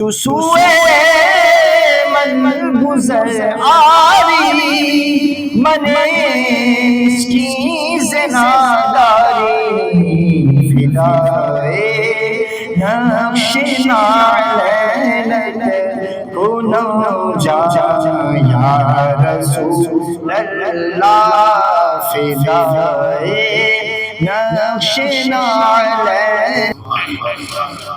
تو سوئے من گزر آری من مسکین زناداری فدائے نقش نعلینت کنو جا یا رسول اللہ فدائے نقش نعلینت.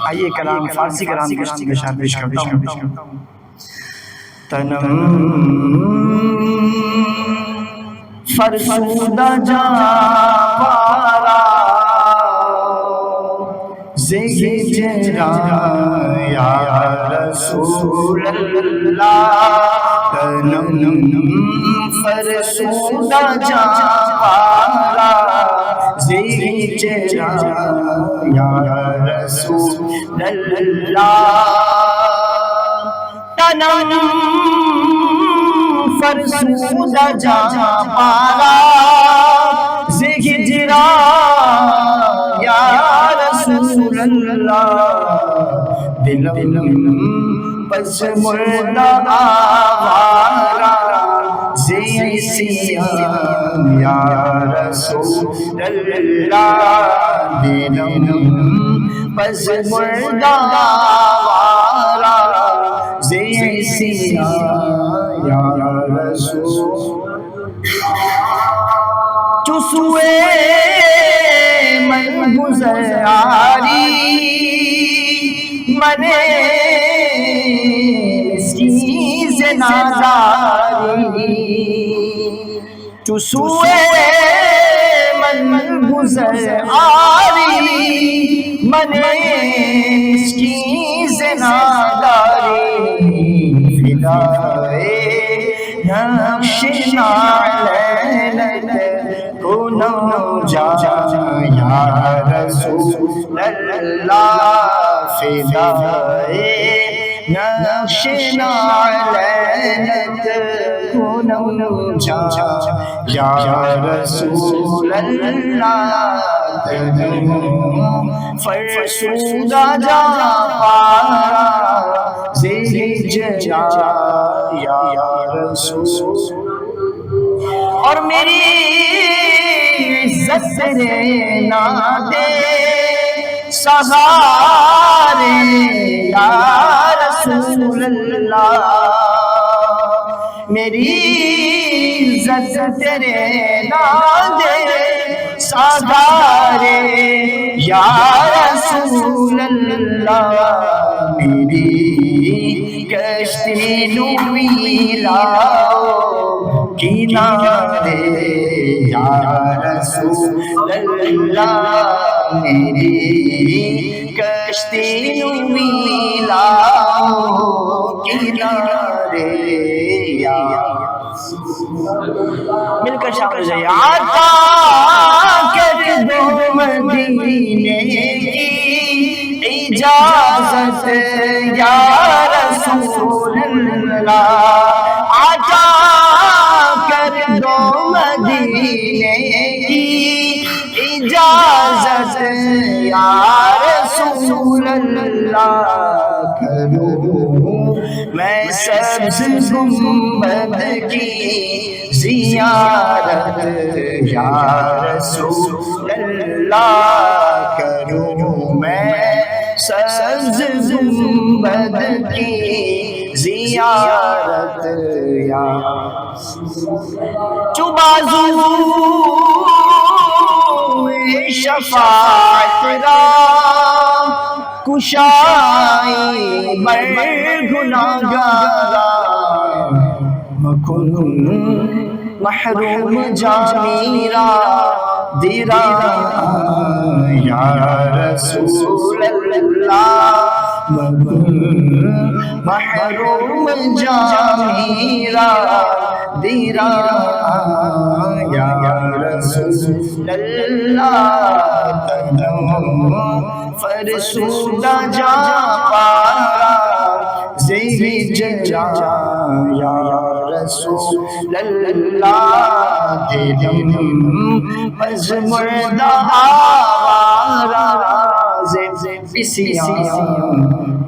آئیے کلام فارسی کلام کے شاعر پیش کرتا ہوں. تنم فرسودہ جا پارا زہجرا یا رسول اللہ. تنم فرسودہ جا پارا زہجرا یا رسول اللہ. تنم فرسودہ جا پارا زہجرا یا رسول اللہ. دلم پس مردہ آوارا زی سیاں یا رسول اللہ. دلم پس مردہ آوارا زی سیاں یا رسول. چسوے من گزر آری من مسکین زناداری. چسوے من گزر آری من مسکین زناداری فدائے نقش نعلینت کنو جا یا رسول اللہ. فدائے نقش نعلینت کنو جا یا رسول اللہ. فرسودہ جا پارا زہجرا یا رسول. اور میری عزت تیرے نادے سہارے یا رسول اللہ. میری عزت تیرے نادے سہارے یا رسول اللہ. میری کشتی نوی لاؤ کنارے یا رسول اللہ. میری کشتی نوی لاؤ کنارے یا مل کر شامل جائیے. عطا کر دو مدینے کی اجازت یا رسول اللہ. عطا کر دو مدینے کی اجازت یا رسول اللہ. کروں میں سبز گنبد کی زیارت یا رسول اللہ. کروں میں سبز گنبد کی زیارت یا جو بازو شفاعت را کشائی بر گناہگارا مکن محروم جامیرا دیرا یا رسول اللہ. مکن محروم جامیرا دیرا یا رسول اللہ. فرسودہ جا پارا زہجرا یا رسول اللہ. دلم پس مردہ آوارا زی سیاں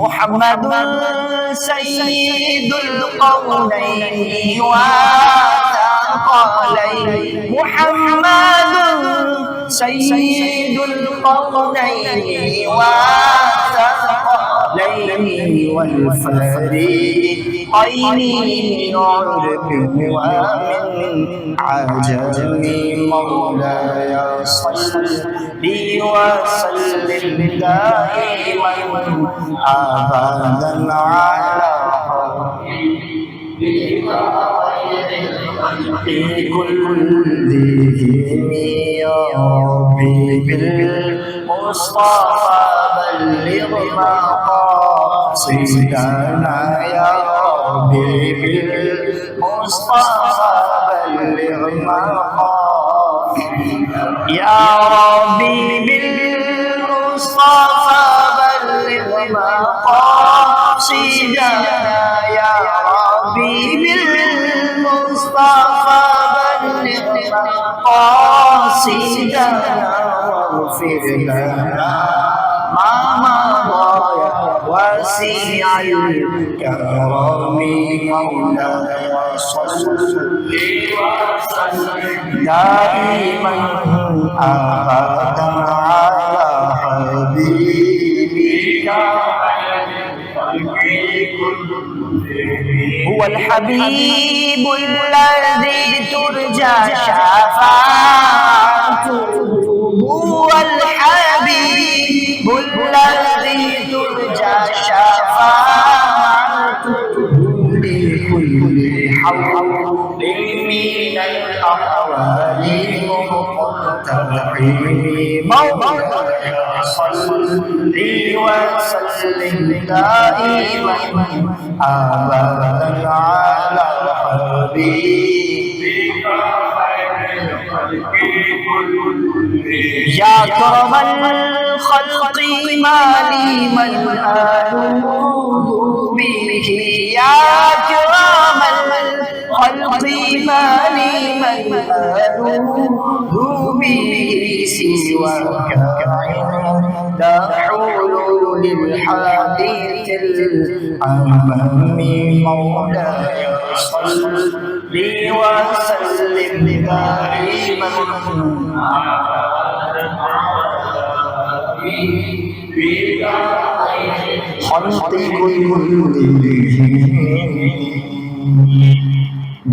محمد سيد القولين والثقلين محمد سيد القولين والثقلين والفريقين عرب ومن عجم مولاي صل وسلم دائما أبدا على كلهم يا ربي بالمصطفى بلغ مقاصدنا يا ربي بالمصطفى بلغ مقاصدنا يا ربي بالمصطفى بلغ مقاصدنا يا ربي بالمصطفى بلغ مقاصدنا واغفر لنا ما مضى واسع الكرم مولاي صل وسلم دائما أبدا على حبيبك هو الحبيب الذي ترجى شفاعته هو الحبيب الذي ترجى شفاعته لكل حول من الأحوال مقتحم مولاي صل وسلم دائما أبدا على حبيبك يا كرم الخلق ما لي من ألوذ به يا كرم الخلق ما لي من ألوذ به سواك عند حلول الحديث الأمم مولاي صل وسلم دائما خلق كلهم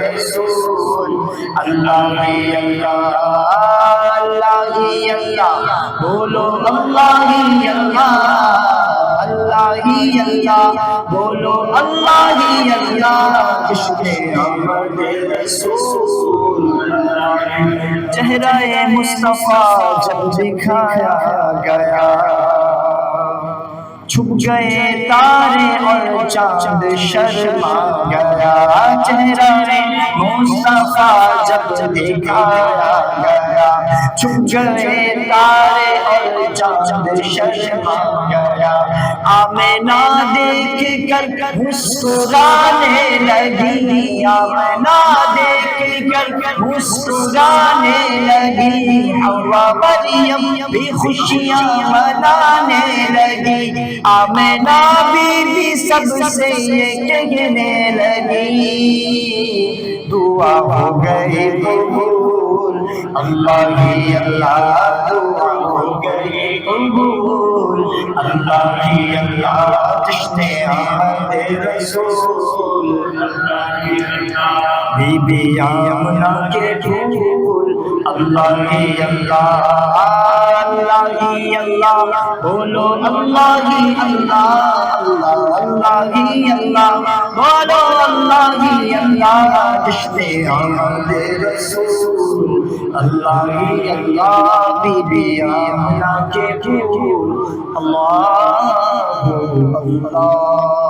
رسول اللہ ہی اللہ اللہ ہی اللہ بولو اللہ ہی اللہ اللہ ہی اللہ بولو اللہ ہی اللہ جشن آمد رسول چہرہ مصطفیٰ جب دکھایا گیا چھپ گئے تارے اور چاند شرما گیا چہرہ مصطفیٰ جب دکھایا گیا چھپ گئے تارے اور چاند شرما گیا آمینہ دیکھ کر مسکرانے لگی آمینہ دیکھ کر مسکرانے لگی حوا مریم بھی خوشیاں منانے لگی آمینہ بی بی سب سے یہ کہنے لگی دعا ہو گئی قبول اللہ ہی اللہ دعا ہو گئی قبول اللہ ہی اللہ جشن آمد رسول بی بی آمنہ کے پھول اللہ ہی اللہ اللہ ہی اللہ بولو اللہ ہی اللہ اللہ اللہ ہی اللہ بولو اللہ ہی اللہ جشن آمد رسول اللہ ہی اللہ بی بی آمنہ کے پھول اللہ اللہ